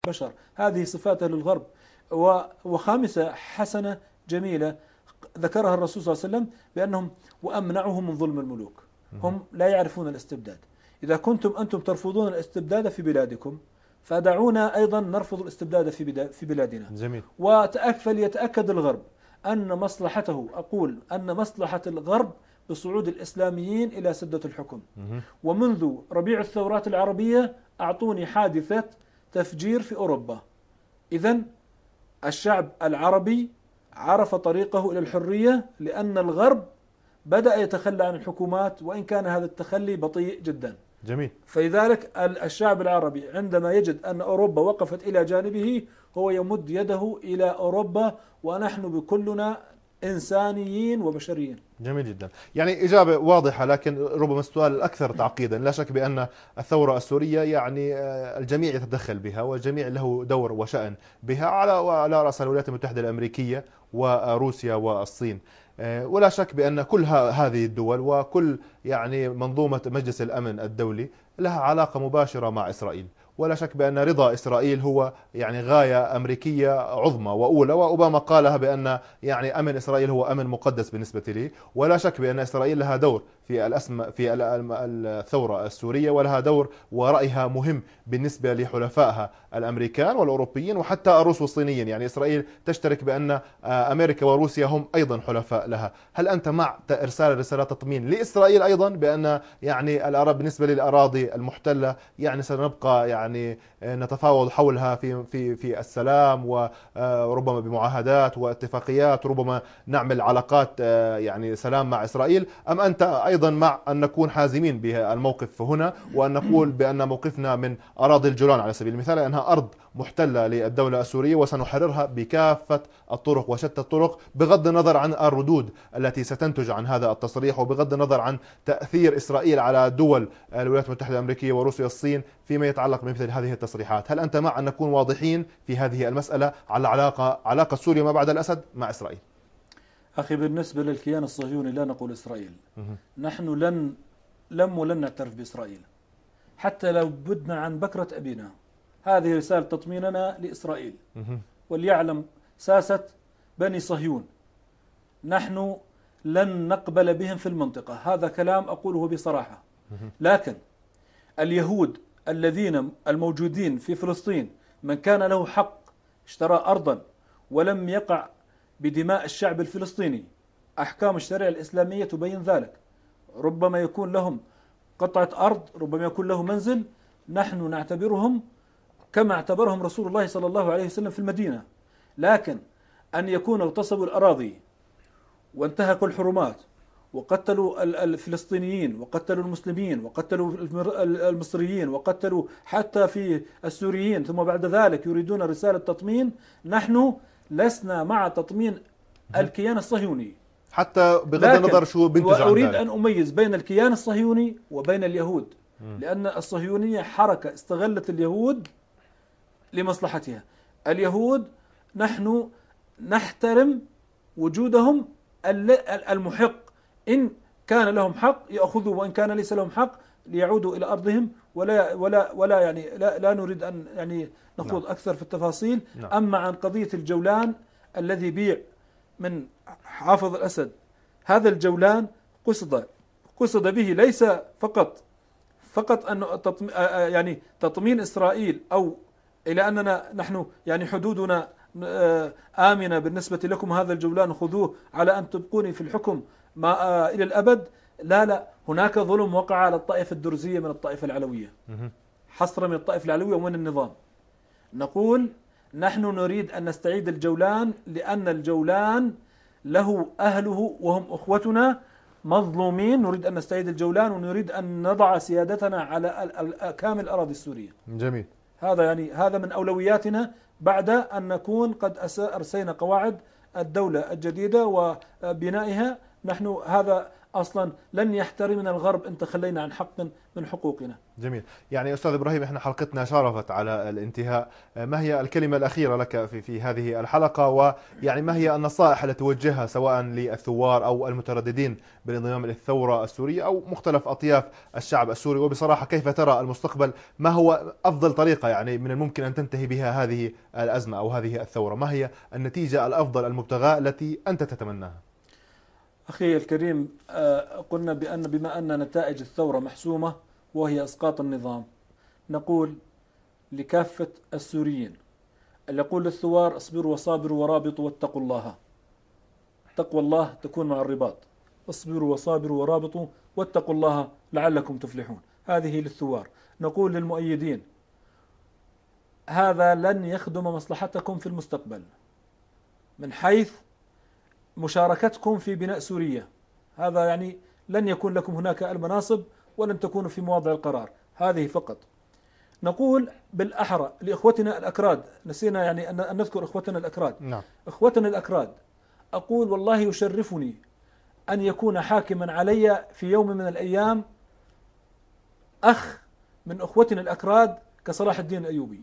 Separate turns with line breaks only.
بشر، هذه صفاته للغرب. وخامسة حسنة جميلة ذكرها الرسول صلى الله عليه وسلم بأنهم وأمنعهم من ظلم الملوك، هم لا يعرفون الاستبداد. إذا كنتم أنتم ترفضون الاستبداد في بلادكم فدعونا أيضا نرفض الاستبداد في بلادنا.
جميل.
فليتأكد الغرب أن مصلحته، أقول أن مصلحة الغرب بصعود الإسلاميين إلى سدة الحكم. ومنذ ربيع الثورات العربية أعطوني حادثة تفجير في أوروبا. إذن الشعب العربي عرف طريقه إلى الحرية، لأن الغرب بدأ يتخلى عن الحكومات، وإن كان هذا التخلي بطيء جدا.
جميل.
فلذلك الشعب العربي عندما يجد أن أوروبا وقفت إلى جانبه هو يمد يده إلى أوروبا، ونحن بكلنا إنسانيين وبشريين.
جميل جدا. يعني إجابة واضحة، لكن ربما السؤال الأكثر تعقيدا. لا شك بأن الثورة السورية يعني الجميع يتدخل بها، والجميع له دور وشأن بها، على رأس الولايات المتحدة الأمريكية وروسيا والصين. ولا شك بأن كل هذه الدول وكل يعني منظومة مجلس الأمن الدولي لها علاقة مباشرة مع إسرائيل. ولا شك بأن رضا إسرائيل هو يعني غاية أمريكية عظمى وأولى، وأوباما قالها بأن يعني أمن إسرائيل هو أمن مقدس بالنسبة لي. ولا شك بأن إسرائيل لها دور في الثورة السورية، ولها دور ورأيها مهم بالنسبة لحلفائها الأمريكان والأوروبيين وحتى الروس والصينيين. يعني إسرائيل تشترك بأن أمريكا وروسيا هم أيضا حلفاء لها. هل أنت مع إرسال رسالة تطمين لإسرائيل أيضا بأن يعني العرب بالنسبة للأراضي المحتلة يعني سنبقى يعني نتفاوض حولها في السلام، وربما بمعاهدات واتفاقيات، وربما نعمل علاقات يعني سلام مع إسرائيل؟ أم أنت أيضا مع أن نكون حازمين بالموقف هنا، وأن نقول بأن موقفنا من أراضي الجولان على سبيل المثال أنها أرض محتلة للدولة السورية وسنحررها بكافة الطرق وشتى الطرق، بغض النظر عن الردود التي ستنتج عن هذا التصريح، وبغض النظر عن تأثير إسرائيل على دول الولايات المتحدة الأمريكية وروسيا والصين فيما يتعلق بمثل هذه التصريحات؟ هل أنت مع أن نكون واضحين في هذه المسألة على علاقة سوريا ما بعد الأسد مع إسرائيل؟
أخي، بالنسبة للكيان الصهيوني لا نقول إسرائيل. نحن ولن نعترف بإسرائيل حتى لو بدنا عن بكرة أبينا. هذه رسالة تطميننا لإسرائيل، وليعلم ساسة بني صهيون نحن لن نقبل بهم في المنطقة. هذا كلام أقوله بصراحة. لكن اليهود الذين الموجودين في فلسطين، من كان له حق اشترى أرضا ولم يقع بدماء الشعب الفلسطيني، أحكام الشريعة الإسلامية تبين ذلك. ربما يكون لهم قطعة أرض، ربما يكون له منزل، نحن نعتبرهم كما اعتبرهم رسول الله صلى الله عليه وسلم في المدينة. لكن أن يكونوا اغتصبوا الأراضي وانتهكوا الحرمات وقتلوا الفلسطينيين وقتلوا المسلمين وقتلوا المصريين وقتلوا حتى في السوريين، ثم بعد ذلك يريدون رسالة تطمين، نحن لسنا مع تطمين الكيان الصهيوني
حتى بغض النظر شو بينتج عن ذلك.
وأريد أن أميز بين الكيان الصهيوني وبين اليهود، لأن الصهيونية حركة استغلت اليهود لمصلحتها. اليهود نحن نحترم وجودهم المحق، إن كان لهم حق يأخذوا، وإن كان ليس لهم حق ليعودوا إلى أرضهم. ولا يعني لا نريد أن يعني نخوض أكثر في التفاصيل. أما عن قضية الجولان الذي بيع من حافظ الأسد، هذا الجولان قصد به ليس فقط أن يعني تطمين إسرائيل، أو إلى أننا نحن يعني حدودنا آمنة بالنسبة لكم، هذا الجولان خذوه على أن تبقوني في الحكم إلى الأبد. لا، هناك ظلم وقع على الطائفة الدرزية من الطائفة العلوية، حصر من الطائفة العلوية ومن النظام. نقول نحن نريد أن نستعيد الجولان، لأن الجولان له أهله وهم أخوتنا مظلومين. نريد أن نستعيد الجولان، ونريد أن نضع سيادتنا على كامل الأراضي السورية.
جميل.
هذا من أولوياتنا بعد أن نكون قد أرسينا قواعد الدولة الجديدة وبنائها. نحن هذا أصلا لن يحترمنا الغرب إن تخلينا عن حق من حقوقنا.
جميل. يعني أستاذ إبراهيم، إحنا حلقتنا شارفت على الانتهاء. ما هي الكلمة الأخيرة لك في هذه الحلقة، ويعني ما هي النصائح التي توجهها سواء للثوار أو المترددين بالانضمام للثورة السورية أو مختلف أطياف الشعب السوري؟ وبصراحة كيف ترى المستقبل؟ ما هو أفضل طريقة يعني من الممكن أن تنتهي بها هذه الأزمة أو هذه الثورة؟ ما هي النتيجة الأفضل المبتغاة التي أنت تتمناها؟
أخي الكريم، قلنا بما أن نتائج الثورة محسومة وهي إسقاط النظام، نقول لكافة السوريين، اللي يقول للثوار اصبروا وصابروا ورابطوا واتقوا الله. تقوى الله تكون مع الرباط. اصبروا وصابروا ورابطوا واتقوا الله لعلكم تفلحون. هذه للثوار. نقول للمؤيدين هذا لن يخدم مصلحتكم في المستقبل من حيث مشاركتكم في بناء سوريا. هذا يعني لن يكون لكم هناك المناصب ولن تكونوا في مواضع القرار، هذه فقط. نقول بالأحرى لإخوتنا الأكراد، نسينا يعني أن نذكر إخوتنا الأكراد.
نعم.
إخوتنا الأكراد، أقول والله يشرفني أن يكون حاكما علي في يوم من الأيام أخ من إخوتنا الأكراد كصلاح الدين الأيوبي.